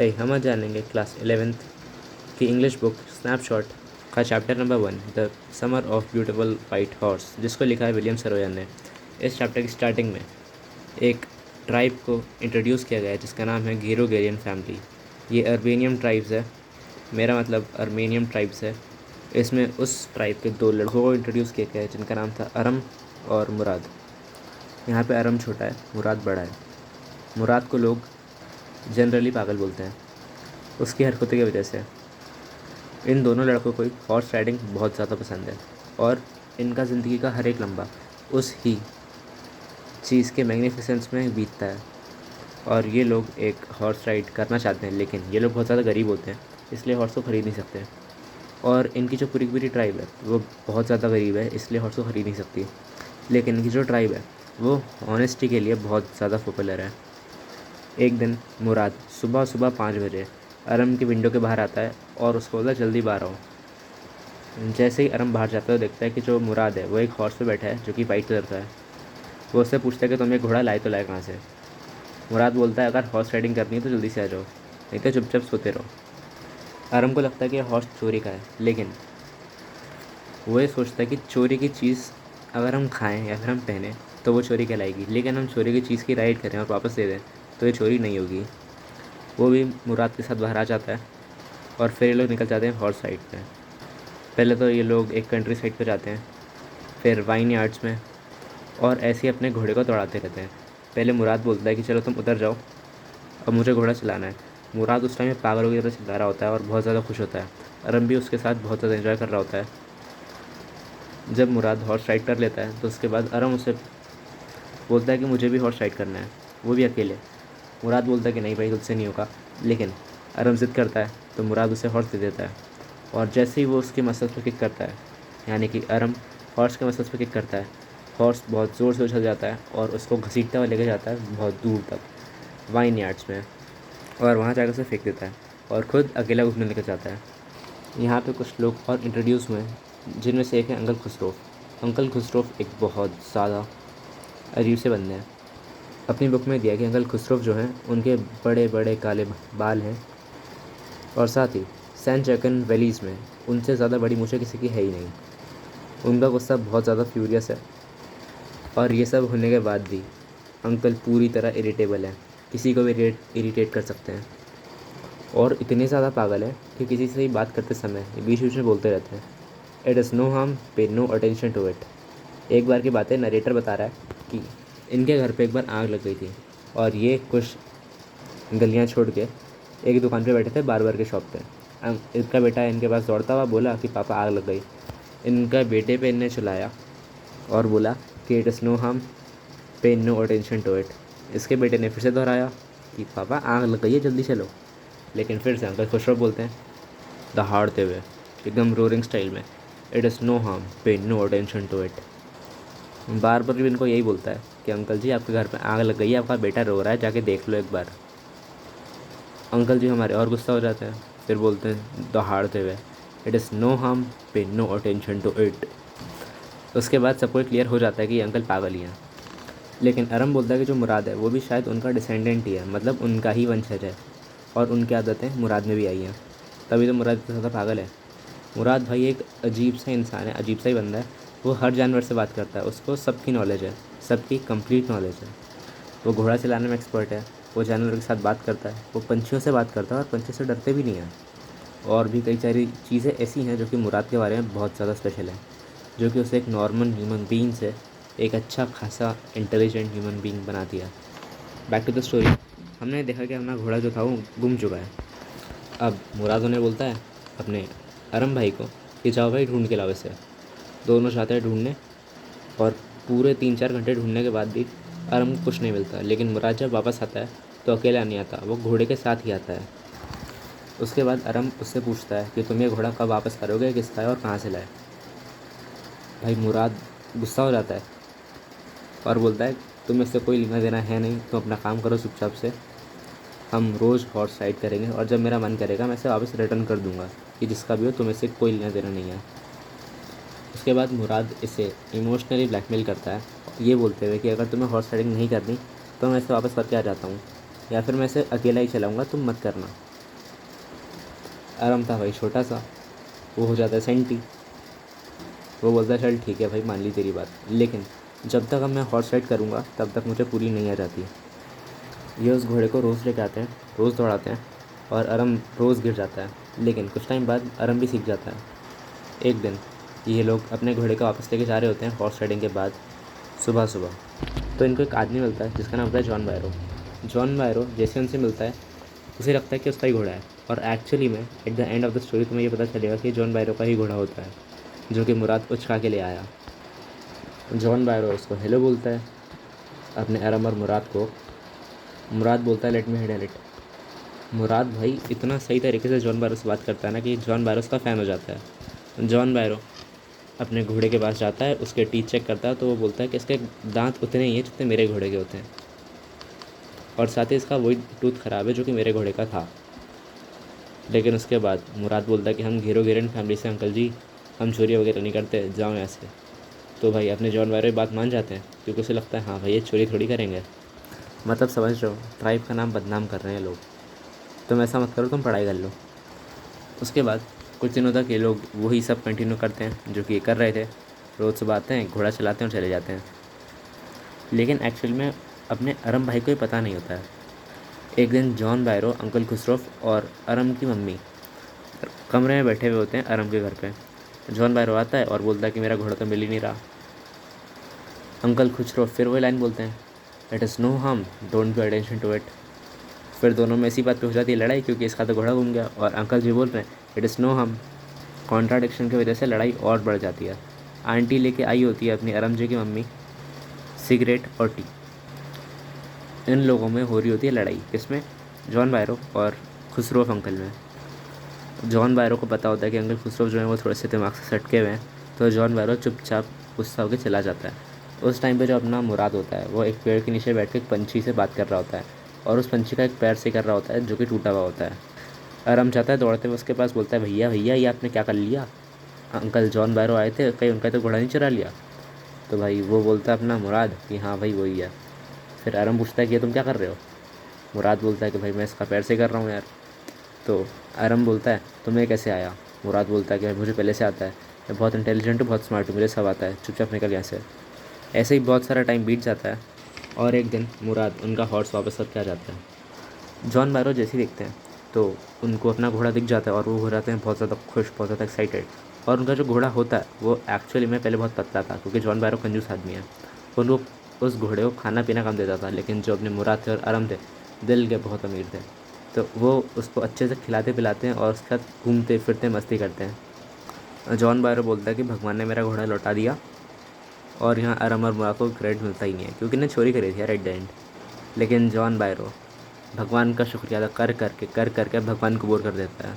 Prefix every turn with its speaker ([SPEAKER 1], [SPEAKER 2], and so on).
[SPEAKER 1] हम आज जानेंगे क्लास 11th की इंग्लिश बुक स्नैपशॉट का chapter number 1 the summer of beautiful white horse, जिसको लिखा है विलियम सरोयान ने। इस चैप्टर की स्टार्टिंग में एक ट्राइब को इंट्रोड्यूस किया गया है जिसका नाम है गेरोगेरियन फैमिली। ये अर्मेनियन ट्राइब्स है, मेरा मतलब अर्मेनियन ट्राइब्स है। इसमें उस ट्राइब के 2 लड़कों को इंट्रोड्यूस किया गया है जिनका नाम था अरम और मुराद। यहाँ पे अरम छोटा है, मुराद बड़ा है। मुराद को लोग जनरली पागल बोलते हैं उसकी हरकतों की वजह से। इन दोनों लड़कों को हॉर्स राइडिंग बहुत ज़्यादा पसंद है और इनका ज़िंदगी का हर एक लम्बा उस ही चीज़ के मैग्निफिसेंस में बीतता है। और ये लोग एक हॉर्स राइड करना चाहते हैं, लेकिन ये लोग बहुत ज़्यादा गरीब होते हैं, इसलिए हॉर्स को ख़रीद नहीं सकते। और इनकी जो पूरी पूरी ट्राइब है वो बहुत ज़्यादा गरीब है, इसलिए हॉर्स को ख़रीद नहीं सकती। लेकिन इनकी जो ट्राइब है वो ऑनेस्टी के लिए बहुत ज़्यादा पॉपुलर है। एक दिन मुराद सुबह सुबह 5 बजे अरम की विंडो के बाहर आता है और उसको बोलता है जल्दी बाहर आओ। जैसे ही अरम बाहर जाता है तो देखता है कि जो मुराद है वो एक हॉर्स पे बैठा है जो कि वाइट कलर का है। वो उससे पूछता है कि तुम ये घोड़ा लाए तो लाए कहाँ से। मुराद बोलता है अगर हॉर्स राइडिंग करनी है तो जल्दी से आ जाओ, नहीं तो चुपचाप सोते रहो। अरम को लगता है कि हॉर्स चोरी का है, लेकिन वो ये सोचता है कि चोरी की चीज़ अगर हम खाएं या फिर हम पहने तो वो चोरी कहलाएगी, लेकिन हम चोरी की चीज़ की राइड करें और वापस दे दें तो ये चोरी नहीं होगी। वो भी मुराद के साथ बाहर आ जाता है और फिर ये लोग निकल जाते हैं हॉर्स राइड पे। पहले तो ये लोग एक कंट्री साइड पे जाते हैं, फिर वाइन यार्ड्स में, और ऐसे ही अपने घोड़े को दौड़ाते रहते हैं। पहले मुराद बोलता है कि चलो तुम उतर जाओ, अब मुझे घोड़ा चलाना है। मुराद उस टाइम में पागलों की तरह चिल्ला रहा होता है और बहुत ज़्यादा खुश होता है। अरम भी उसके साथ बहुत ज़्यादा एंजॉय कर रहा होता है। जब मुराद हॉर्स राइड कर लेता है तो उसके बाद अरम उसे बोलता है कि मुझे भी हॉर्स राइड करना है, वो भी अकेले। मुराद बोलता है कि नहीं भाई, तुझसे नहीं होगा, लेकिन अरम ज़िद करता है तो मुराद उसे हॉर्स दे देता है। और जैसे ही वो उसके मसल्स पर किक करता है, यानी कि अरम हॉर्स के मसल्स पर किक करता है, हॉर्स बहुत ज़ोर से उछल जाता है और उसको घसीटता हुआ लेके जाता है बहुत दूर तक वाइन यार्ड्स में, और वहाँ जाकर उसे फेंक देता है और ख़ुद अकेला घूमने निकल जाता है। यहाँ पे कुछ लोग और इंट्रोड्यूस हुए हैं, जिनमें से एक है अंकल खुसरो। अंकल खुसरो एक बहुत ज़्यादा अजीब से बंदे हैं। अपनी बुक में दिया कि अंकल खुसरो जो हैं उनके बड़े बड़े काले बाल हैं, और साथ ही सैन जैकन वैलीज़ में उनसे ज़्यादा बड़ी मूछें किसी की है ही नहीं। उनका गुस्सा बहुत ज़्यादा फ्यूरियस है, और ये सब होने के बाद भी अंकल पूरी तरह इरिटेबल हैं, किसी को भी इरिटेट कर सकते हैं। और इतने ज़्यादा पागल हैं कि किसी से ही बात करते समय बीच बीच में बोलते रहते हैं, इट इज़ नो हार्म, पे नो अटेंशन टू इट। एक बार की बात है, नरेटर बता रहा है कि इनके घर पे एक बार आग लग गई थी और ये कुछ गलियां छोड़ के एक दुकान पे बैठे थे, बार्बर के शॉप पे। इनका बेटा इनके पास दौड़ता हुआ बोला कि पापा आग लग गई। इनका बेटे पे इनने चिल्लाया और बोला कि इट इज़ नो हार्म, पे नो अटेंशन टू इट। इसके बेटे ने फिर से दोहराया कि पापा आग लग गई है, जल्दी चलो। लेकिन फिर से अंकल खुशरो बोलते हैं दहाड़ते हुए, एकदम रोरिंग स्टाइल में, इट इज़ नो हार्म, पे नो अटेंशन टू इट। बार बार भी इनको यही बोलता है कि अंकल जी आपके घर पे आग लग गई है, आपका बेटा रो रहा है, जाके देख लो एक बार। अंकल जी हमारे और गुस्सा हो जाते हैं, फिर बोलते हैं दहाड़ते हुए, इट इज़ नो हार्म, पे नो अटेंशन टू इट। उसके बाद सबको क्लियर हो जाता है कि ये अंकल पागल ही हैं। लेकिन अरम बोलता है कि जो मुराद है वो भी शायद उनका डिसेंडेंट ही है, मतलब उनका ही वंशज है, और उनकी आदतें मुराद में भी आई हैं, तभी तो मुराद इतना ज़्यादा पागल है। मुराद भाई एक अजीब सा इंसान है, अजीब सा ही बंदा है। वो हर जानवर से बात करता है, उसको सबकी नॉलेज है, सबकी कंप्लीट नॉलेज है। वो घोड़ा चलाने में एक्सपर्ट है, वो जानवरों के साथ बात करता है, वो पंछियों से बात करता है और पंछी से डरते भी नहीं हैं। और भी कई सारी चीज़ें ऐसी हैं जो कि मुराद के बारे में बहुत ज़्यादा स्पेशल है, जो कि उसे एक नॉर्मल ह्यूमन बीइंग से एक अच्छा खासा इंटेलिजेंट ह्यूमन बीइंग बना दिया। Back to the story. हमने देखा कि अपना घोड़ा जो था वो गुम चुका है। अब मुराद उन्हें बोलता है अपने अरम भाई को कि जाओ भाई ढूंढ के लाओ इसे। दोनों जाते हैं ढूंढने, और पूरे 3-4 घंटे ढूंढने के बाद भी अरम को कुछ नहीं मिलता। लेकिन मुराद जब वापस आता है तो अकेला नहीं आता, वो घोड़े के साथ ही आता है। उसके बाद अरम उससे पूछता है कि तुम ये घोड़ा कब वापस करोगे, किसका है और कहाँ से लाए। भाई मुराद गुस्सा हो जाता है और बोलता है तुम्हें इससे कोई लेना देना है नहीं, तुम अपना काम करो चुपचाप से। हम रोज़ हॉर्स राइड करेंगे और जब मेरा मन करेगा मैं इसे वापस रिटर्न कर दूंगा, कि जिसका भी हो तुम्हें इससे कोई लेना देना नहीं है। उसके बाद मुराद इसे इमोशनली ब्लैकमेल करता है, ये बोलते हुए कि अगर तुम्हें हॉर्स राइडिंग नहीं करनी तो मैं इसे वापस करके आ जाता हूँ, या फिर मैं इसे अकेला ही चलाऊँगा, तुम मत करना। आराम था भाई छोटा सा, वो हो जाता है सेंटी। वो बोलता है चल ठीक है भाई, मान ली तेरी बात, लेकिन जब तक अब मैं हॉर्स राइड करूँगा तब तक मुझे पूरी नहीं आ जाती। ये उस घोड़े को रोज़ लेके आते हैं, रोज़ दौड़ाते हैं और अरम रोज़ गिर जाता है, लेकिन कुछ टाइम बाद अरम भी सीख जाता है। एक दिन ये लोग अपने घोड़े को वापस लेके जा रहे होते हैं हॉर्स राइडिंग के बाद, सुबह सुबह। तो इनको एक आदमी मिलता है जिसका नाम होता है जॉन बायरो। जॉन बायरो जैसे उनसे मिलता है, उसे लगता है कि उसका ही घोड़ा है, और एक्चुअली में at the end of the story तुम्हें ये पता चलेगा कि जॉन बायरो का ही घोड़ा होता है, जो कि मुराद उचका के ले आया। जॉन बायरो उसको हेलो बोलता है, अपने अरम और मुराद को। मुराद बोलता है लेट मी हैंडल इट। मुराद भाई इतना सही तरीके से जॉन बायरो से बात करता है ना कि जॉन बायरो उसका फ़ैन हो जाता है। जॉन बायरो अपने घोड़े के पास जाता है, उसके टीथ चेक करता है, तो वो बोलता है कि इसके दांत उतने ही हैं जितने मेरे घोड़े के होते हैं, और साथ ही इसका वही टूथ ख़राब है जो कि मेरे घोड़े का था। लेकिन उसके बाद मुराद बोलता है कि हम घेरो घेरन फैमिली से अंकल जी, हम चोरी वगैरह नहीं करते, जाओ यहाँ से। तो भाई अपने जॉन बायरो बात मान जाते हैं, क्योंकि उसे लगता है हाँ भाई ये चोरी थोड़ी करेंगे। मतलब समझ रहे हो, ट्राइब का नाम बदनाम कर रहे हैं लोग। तुम ऐसा मत करो, तुम पढ़ाई कर लो। उसके बाद कुछ दिनों तक ये लोग वही सब कंटिन्यू करते हैं जो कि ये कर रहे थे। रोज़ सुबह आते हैं, घोड़ा चलाते हैं और चले जाते हैं। लेकिन एक्चुअल में अपने अरम भाई को ही पता नहीं होता है। एक दिन जॉन बायरो, अंकल खुसरोफ और अरम की मम्मी कमरे में बैठे हुए होते हैं अरम के घर पे। जॉन बायरो आता है और बोलता है कि मेरा घोड़ा तो मिल ही नहीं रहा। अंकल खुसरोफ फिर वही लाइन बोलते हैं, it is no harm, don't be attention to it. फिर दोनों में इसी बात पे हो जाती है लड़ाई, क्योंकि इसका तो घोड़ा घूम गया और अंकल जी बोल रहे हैं it is no harm. Contradiction की वजह से लड़ाई और बढ़ जाती है। आंटी लेके आई होती है अपनी अरम जी की मम्मी सिगरेट और टी। इन लोगों में हो रही होती है लड़ाई, किसमें? जॉन बायरो और खुसरोफ अंकल में। जॉन बायरो को पता होता है कि अंकल खुसरोफ जो है वो थोड़े से दिमाग से सटके हुए हैं, तो जॉन बायरो चुपचाप गुस्सा होकर चला जाता है। उस टाइम पे जो अपना मुराद होता है वो एक पेड़ के नीचे बैठ के एक पंछी से बात कर रहा होता है, और उस पंछी का एक पैर से कर रहा होता है जो कि टूटा हुआ होता है। अरम जाता है दौड़ते हुए उसके पास, बोलता है भैया भैया ये आपने क्या कर लिया? अंकल जॉन बायरो आए थे, कहीं उनका तो घोड़ा नहीं चुरा लिया? तो भाई वो बोलता है अपना मुराद कि हाँ भाई वही है। फिर आरम पूछता है कि ये तुम क्या कर रहे हो? मुराद बोलता है कि भाई मैं इसका पैर से कर रहा हूँ यार। तो आरम बोलता है तुम्हें कैसे आया? मुराद बोलता है कि भाई मुझे पहले से आता है, मैं बहुत इंटेलिजेंट हूँ, बहुत स्मार्ट हूँ, मुझे सब आता है, चुपचाप निकल यहाँ से। ऐसे ही बहुत सारा टाइम बीत जाता है, और एक दिन मुराद उनका हॉर्स वापस करके आ जाता है। जॉन बायरो जैसे ही देखते हैं तो उनको अपना घोड़ा दिख जाता है, और वो हो जाते हैं बहुत ज़्यादा खुश, बहुत ज़्यादा एक्साइटेड। और उनका जो घोड़ा होता है वो एक्चुअली में पहले बहुत पतला था, क्योंकि जॉन बायरो कंजूस आदमी है। उनको उस घोड़े को खाना पीना कम देता था, लेकिन जो अपने मुराद थे और अरम थे, दिल के बहुत अमीर थे, तो वो उसको अच्छे से खिलाते पिलाते हैं और उसके साथ घूमते फिरते मस्ती करते हैं। जॉन बायरो बोलता है कि भगवान ने मेरा घोड़ा लौटा दिया, और यहाँ अरम और मुराद को क्रेडिट मिलता ही नहीं है, क्योंकि इन्हें चोरी करी थी यार एट द एंड। लेकिन जॉन बायरो भगवान का शुक्रिया अदा कर करके भगवान को बोर कर देता है।